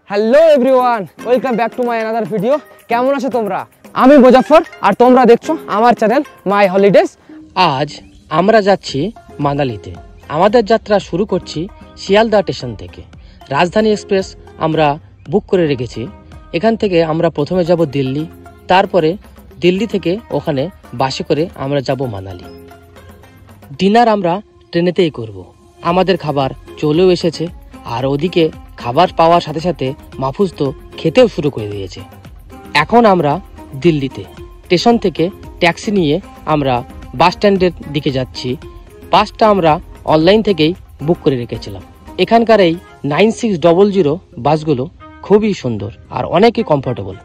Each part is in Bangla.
Hello everyone, welcome back to my another video. কেমন আছো তোমরা? আমি মুজাফফর আর তোমরা দেখছো আমার চ্যানেল মাই হলিডেজ। আজ আমরা যাচ্ছি মানালিতে। আমাদের যাত্রা শুরু করছি শিয়ালদা স্টেশন থেকে। রাজধানী এক্সপ্রেস আমরা বুক করে রেখেছি। এখান থেকে আমরা প্রথমে যাব দিল্লি, তারপরে দিল্লি থেকে ওখানে বাসে করে আমরা যাব মানালি। ডিনার আমরা ট্রেনেতেই করব। আমাদের খাবার চলেও এসেছে, আর ওদিকে খাবার পাওয়ার সাথে সাথে মাহফুজ তো খেতেও শুরু করে দিয়েছে। এখন আমরা দিল্লিতে স্টেশন থেকে ট্যাক্সি নিয়ে আমরা বাস স্ট্যান্ডের দিকে যাচ্ছি। বাসটা আমরা অনলাইন থেকেই বুক করে রেখেছিলাম। এখানকার এই 9600 বাসগুলো খুবই সুন্দর আর অনেকই কমফোর্টেবল।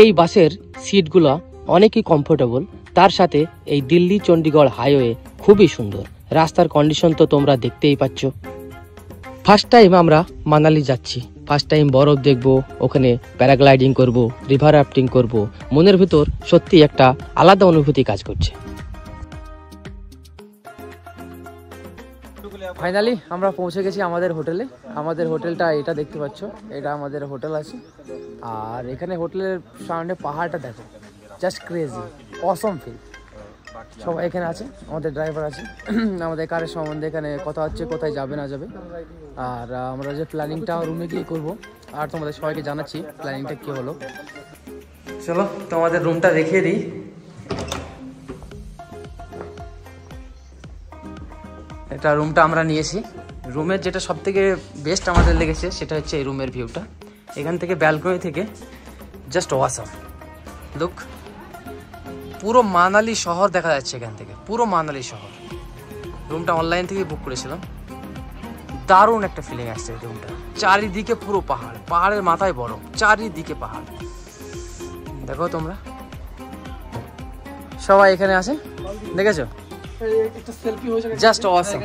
এই বাসের সিটগুলো অনেকই কমফোর্টেবল, তার সাথে এই দিল্লি চণ্ডীগড় হাইওয়ে খুবই সুন্দর। রাস্তার কন্ডিশন তো তোমরা দেখতেই পাচ্ছ। ফার্স্ট টাইম আমরা মানালি যাচ্ছি। ফার্স্ট টাইম বরফ দেখবো, ওখানে প্যারাগ্লাইডিং করব, রিভার রাফটিং করব। মনের ভিতর সত্যি একটা আলাদা অনুভূতি কাজ করছে। ফাইনালি আমরা পৌঁছে গেছি আমাদের হোটেলে। আমাদের হোটেলটা এটা দেখতে পাচ্ছ, এটা আমাদের হোটেল আছে। আর এখানে হোটেলের সামনে পাহাড়টা দেখো, জাস্ট ক্রেজি, অসম ফিল। সবাই এখানে আছে, আমাদের ড্রাইভার আছে, আমাদের কারের সম্বন্ধে এখানে কথা হচ্ছে, কোথায় যাবে না যাবে। আর আমরা যে প্ল্যানিংটা রুমে গিয়ে করবো, আর তোমাদের সবাইকে জানাচ্ছি প্ল্যানিংটা কী হলো। চলো তোমাদের রুমটা দেখিয়ে দিই। এটা রুমটা আমরা নিয়েছি। রুমের যেটা সব থেকে বেস্ট আমাদের লেগেছে সেটা হচ্ছে এই রুমের ভিউটা। এখান থেকে ব্যালকনি থেকে জাস্ট অসাম লুক, পুরো মানালি শহর দেখা যাচ্ছে এখান থেকে, পুরো মানালি শহর। রুমটা অনলাইন থেকে বুক করেছিলাম। দারুণ একটা ফিলিং আসছে এই রুমটা। চারিদিকে পুরো পাহাড়, পাহাড়ের মাথায় বরফ, চারিদিকে পাহাড়। দেখো তোমরা সবাই এখানে আছে, দেখেছো? জাস্ট অসাম,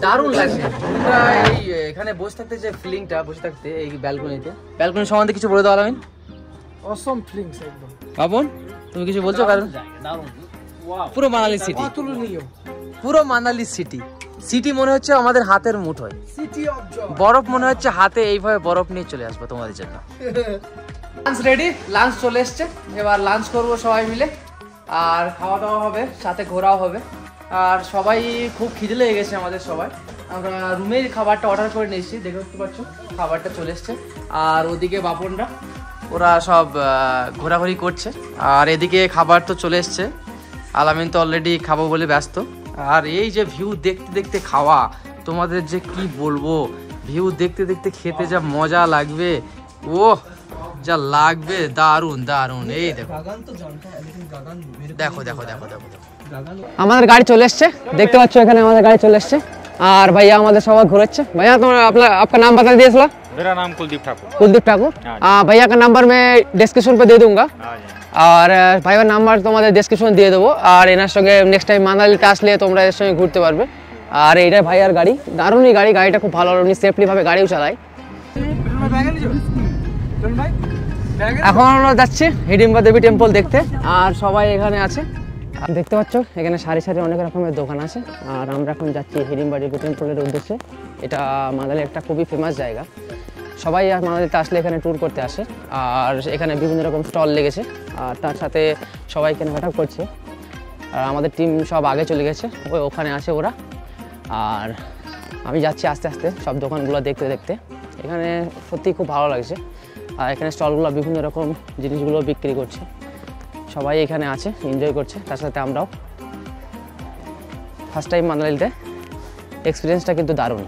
দারুণ লাগছে। এই এখানে বসে থাকতে যে ফিলিংটা, বসে থাকতে এই ব্যালকনিতে, ব্যালকনি সম্বন্ধে কিছু বলে দাও আলামিন। অসম ফিলিংস একদম। বাবন তুমি কিছু বলছো? কারণ পুরো মানালি সিটি, পুরো মানালি সিটি, সিটি মনে হচ্ছে আমাদের হাতের মুঠোয়। বরফ মনে হচ্ছে হাতে, এইভাবে বরফ নিয়ে চলে আসবো তোমাদের জন্য। লাঞ্চ রেডি, লাঞ্চ চলে এসছে। এবার লাঞ্চ করবো সবাই মিলে, আর খাওয়া দাওয়া হবে, সাথে ঘোরাও হবে। আর সবাই খুব খিদে লেগে গেছে আমাদের সবাই। আমরা রুমের খাবারটা অর্ডার করে নিয়েছি, দেখতে পাচ্ছ খাবারটা চলে এসছে। আর ওদিকে বাপনরা ওরা সব ঘোরাঘুরি করছে। আর এদিকে খাবার তো চলে এসছে, আলামিন তো অলরেডি খাবো বলে ব্যস্ত। আর এই যে ভিউ দেখতে দেখতে খাওয়া, তোমাদের যে কি বলবো, ভিউ দেখতে দেখতে খেতে যা মজা লাগবে, ও যা লাগবে, দারুন দারুন। এই দেখো দেখো দেখো দেখো দেখো, আমাদের গাড়ি চলে এসছে, দেখতে পাচ্ছ এখানে আমাদের গাড়ি চলে এসছে। আর ভাইয়া আমাদের সবাই ঘুরাচ্ছে। भैया तुम्हारा आपका नाम बता दीजिए। मेरा नाम कुलदीप ठाकुर। कुलदीप ठाकुर। भैया का नंबर मैं डिस्क्रिप्शन पे दे दूंगा। আর ভাইয়ার নাম্বার তোমাদের ডেসক্রিপশন দিয়ে দেবো। আর এনার সঙ্গে নেক্সট টাইম মানালিতে আসলে তোমরা এর সঙ্গে ঘুরতে পারবে। আর এইটা ভাইয়ার গাড়ি, দারুণই গাড়ি, গাড়িটা খুব ভালো, উনি সেফলিভাবে গাড়িও চালায়। এখন আমরা যাচ্ছি হিডিম্বা দেবী টেম্পল দেখতে। আর সবাই এখানে আছে, দেখতে পাচ্ছ এখানে সারি সারি অনেক রকমের দোকান আছে। আর আমরা এখন যাচ্ছি হিডিম্বা দেবী টেম্পলের উদ্দেশ্যে। এটা মানালির একটা খুবই ফেমাস জায়গা। সবাই মানালিতে আসলে এখানে ট্যুর করতে আসে। আর এখানে বিভিন্ন রকম স্টল লেগেছে, আর তার সাথে সবাই কেনাকাটা করছে। আর আমাদের টিম সব আগে চলে গেছে, ওখানে আছে ওরা। আর আমি যাচ্ছি আস্তে আস্তে সব দোকানগুলো দেখতে দেখতে। এখানে সত্যিই খুব ভালো লাগছে। আর এখানে স্টলগুলো বিভিন্ন রকম জিনিসগুলো বিক্রি করছে। সবাই এখানে আছে, এনজয় করছে, তার সাথে আমরাও। ফার্স্ট টাইম মানালিতে, এক্সপিরিয়েন্সটা কিন্তু দারুণ।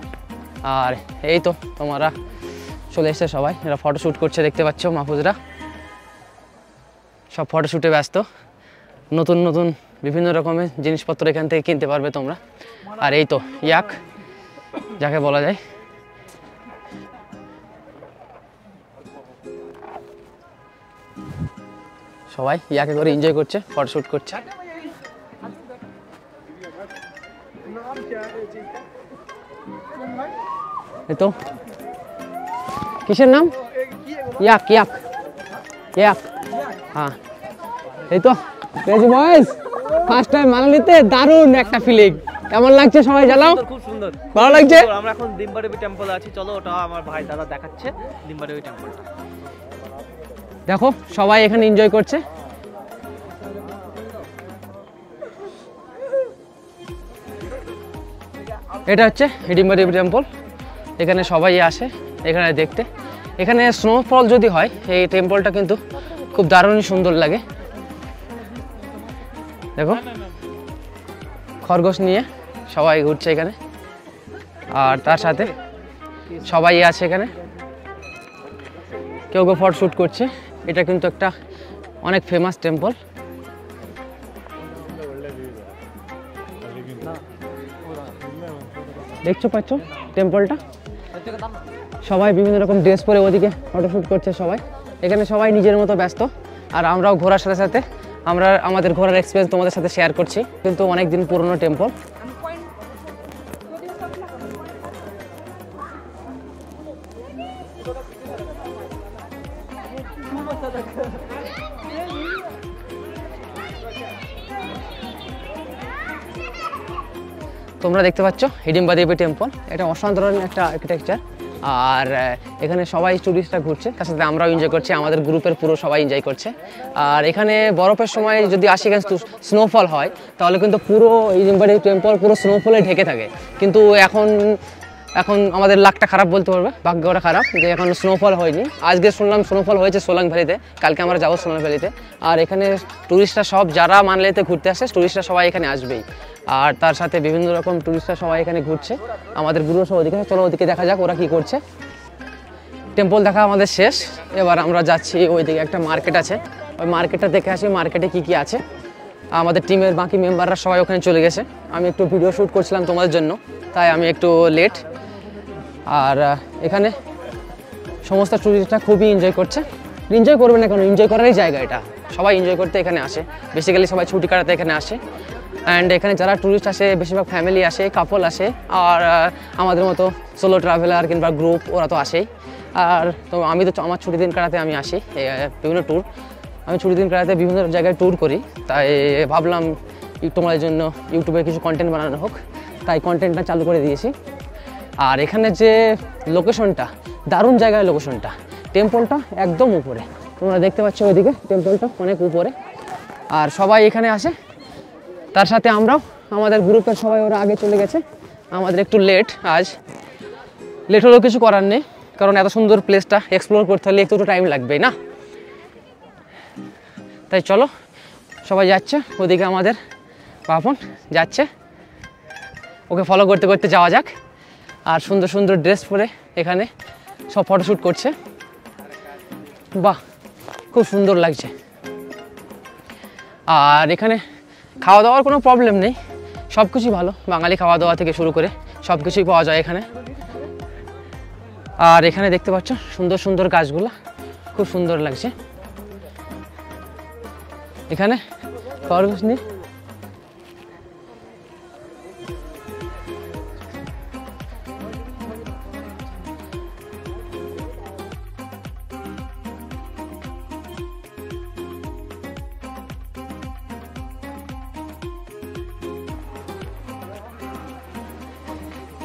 আর এই তো তোমরা চলে এসছে সবাই, এরা ফটোশ্যুট করছে, দেখতে পাচ্ছ মাহফুজরা সব ফটোশ্যুটে ব্যস্ত। নতুন নতুন বিভিন্ন রকমের জিনিসপত্র এখান থেকে কিনতে পারবে তোমরা। আর এই তো ইয়াক, যাকে বলা যায় সবাই ইয়াকে করে এনজয় করছে, ফটোশ্যুট করছে। এই তো কিসের নাম? ইয়াক ইয়াক ইয়াক, হ্যাঁ এই তো ক্রেজি বয়েজ। ফার্স্ট টাইম মানালিতে, দারুণ একটা ফিলিং। কেমন লাগছে সবাই জানাও? খুব সুন্দর, ভালো লাগছে। আমরা এখন ডিম্বাদেবী টেম্পলে আছি, চলো ওটা আমার ভাই দাদা দেখাচ্ছে ডিম্বাদেবী টেম্পলটা। দেখো সবাই এখানে এনজয় করছে। এটা হচ্ছে ডিম্বাদেবী টেম্পল। এখানে সবাই আসে এখানে দেখতে। এখানে স্নোফল যদি হয় এই টেম্পলটা কিন্তু খুব দারুণই সুন্দর লাগে। দেখো খরগোশ নিয়ে সবাই ঘুরছে এখানে, আর তার সাথে সবাই আছে এখানে, কেউ কেউ ফটো শ্যুট করছে। এটা কিন্তু একটা অনেক ফেমাস টেম্পল। দেখছো পাচ্ছ টেম্পলটা? সবাই বিভিন্ন রকম ড্রেস পরে ওদিকে ফটোশ্যুট করছে সবাই। এখানে সবাই নিজের মতো ব্যস্ত, আর আমরাও ঘোরার সাথে সাথে আমরা আমাদের ঘোরার এক্সপিরিয়েন্স তোমাদের সাথে শেয়ার করছি। কিন্তু অনেক দিন পুরনো টেম্পল। তোমরা দেখতে পাচ্ছ হিডিম্বাদেবী টেম্পল। এটা অসাধারণ একটা আর্কিটেকচার, আর এখানে সবাই টুরিস্টরা ঘুরছে, তার সাথে আমরাও এনজয় করছি, আমাদের গ্রুপের পুরো সবাই এনজয় করছে। আর এখানে বরফের সময় যদি আসি, এখানে স্নোফল হয়, তাহলে কিন্তু পুরো হিডিম্বাদেবী টেম্পল পুরো স্নোফলে ঢেকে থাকে। কিন্তু এখন আমাদের লাকটা খারাপ বলতে পারবে, ভাগ্যটা খারাপ যে এখন স্নোফল হয়নি। আজকে শুনলাম স্নোফল হয়েছে সোলাং ভ্যালিতে, কালকে আমরা যাবো সোলাং ভ্যালিতে। আর এখানে টুরিস্টরা সব যারা মানালিতে ঘুরতে আসে, টুরিস্টরা সবাই এখানে আসবেই। আর তার সাথে বিভিন্ন রকম টুরিস্টরা সবাই এখানে ঘুরছে। আমাদের গ্রুপ সব ওদিকে, চলো ওদিকে দেখা যাক ওরা কি করছে। টেম্পল দেখা আমাদের শেষ, এবার আমরা যাচ্ছি ওইদিকে একটা মার্কেট আছে, ওই মার্কেটটা দেখে আসি মার্কেটে কি কি আছে। আমাদের টিমের বাকি মেম্বাররা সবাই ওখানে চলে গেছে। আমি একটু ভিডিও শ্যুট করছিলাম তোমাদের জন্য, তাই আমি একটু লেট। আর এখানে সমস্ত টুরিস্টরা খুবই এনজয় করছে। এনজয় করবে না কেন, এনজয় করারই জায়গা এটা, সবাই এনজয় করতে এখানে আসে। বেসিক্যালি সবাই ছুটি কাটাতে এখানে আসে। অ্যান্ড এখানে যারা ট্যুরিস্ট আসে বেশিরভাগ ফ্যামিলি আসে, কাপল আসে, আর আমাদের মতো সোলো ট্রাভেলার কিংবা গ্রুপ ওরা তো আসেই। আর তো আমি তো আমার ছুটি দিন কাটাতে আমি আসি বিভিন্ন ট্যুর, আমি ছুটি দিন কাটাতে বিভিন্ন জায়গায় ট্যুর করি। তাই ভাবলাম তোমাদের জন্য ইউটিউবে কিছু কন্টেন্ট বানানো হোক, তাই কন্টেন্টটা চালু করে দিয়েছি। আর এখানে যে লোকেশনটা, দারুণ জায়গায় লোকেশনটা, টেম্পলটা একদম উপরে, তোমরা দেখতে পাচ্ছ ওইদিকে টেম্পলটা অনেক উপরে। আর সবাই এখানে আসে, তার সাথে আমরাও, আমাদের গ্রুপের সবাই ওরা আগে চলে গেছে। আমাদের একটু লেট, আজ লেট হলেও কিছু করার নেই, কারণ এত সুন্দর প্লেসটা এক্সপ্লোর করতে হলে একটু টাইম লাগবেই না। তাই চলো সবাই যাচ্ছে ওদিকে, আমাদের পাপন যাচ্ছে, ওকে ফলো করতে করতে যাওয়া যাক। আর সুন্দর সুন্দর ড্রেস পরে এখানে সব ফটোশ্যুট করছে, বাহ খুব সুন্দর লাগছে। আর এখানে খাওয়া দাওয়ার কোনো প্রবলেম নেই, সব কিছুই ভালো, বাঙালি খাওয়া দাওয়া থেকে শুরু করে সব কিছুই পাওয়া যায় এখানে। আর এখানে দেখতে পাচ্ছ সুন্দর সুন্দর গাছগুলো, খুব সুন্দর লাগছে। এখানে খরগোশ নিয়ে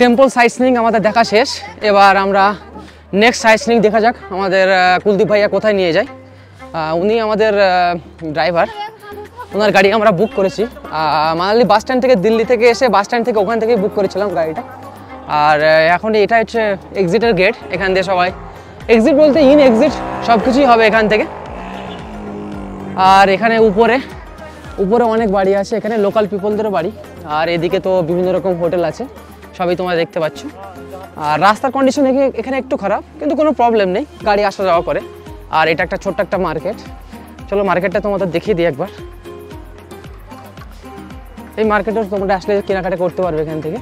টেম্পল সাইট সিইং আমাদের দেখা শেষ। এবার আমরা নেক্সট সাইট সিইং দেখা যাক আমাদের কুলদীপ ভাইয়া কোথায় নিয়ে যায়। উনি আমাদের ড্রাইভার, ওনার গাড়ি আমরা বুক করেছি মানালি বাস স্ট্যান্ড থেকে, দিল্লি থেকে এসে বাস স্ট্যান্ড থেকে ওখান থেকে বুক করেছিলাম গাড়িটা। আর এখন এটা হচ্ছে এক্সিটের গেট, এখান দিয়ে সবাই এক্সিট বলতে ইন এক্সিট সব কিছুই হবে এখান থেকে। আর এখানে উপরে অনেক বাড়ি আছে, এখানে লোকাল পিপলদেরও বাড়ি। আর এদিকে তো বিভিন্ন রকম হোটেল আছে, সবই তোমরা দেখতে পাচ্ছ। আর রাস্তার কন্ডিশন এখানে একটু খারাপ, কিন্তু কোনো প্রবলেম নেই, গাড়ি আসা যাওয়া করে। আর এটা একটা ছোট্ট একটা মার্কেট, চলো মার্কেটটা তোমাদের দেখিয়ে দিই একবার। এই মার্কেটে তোমরা আসলে কেনাকাটা করতে পারবে এখান থেকে।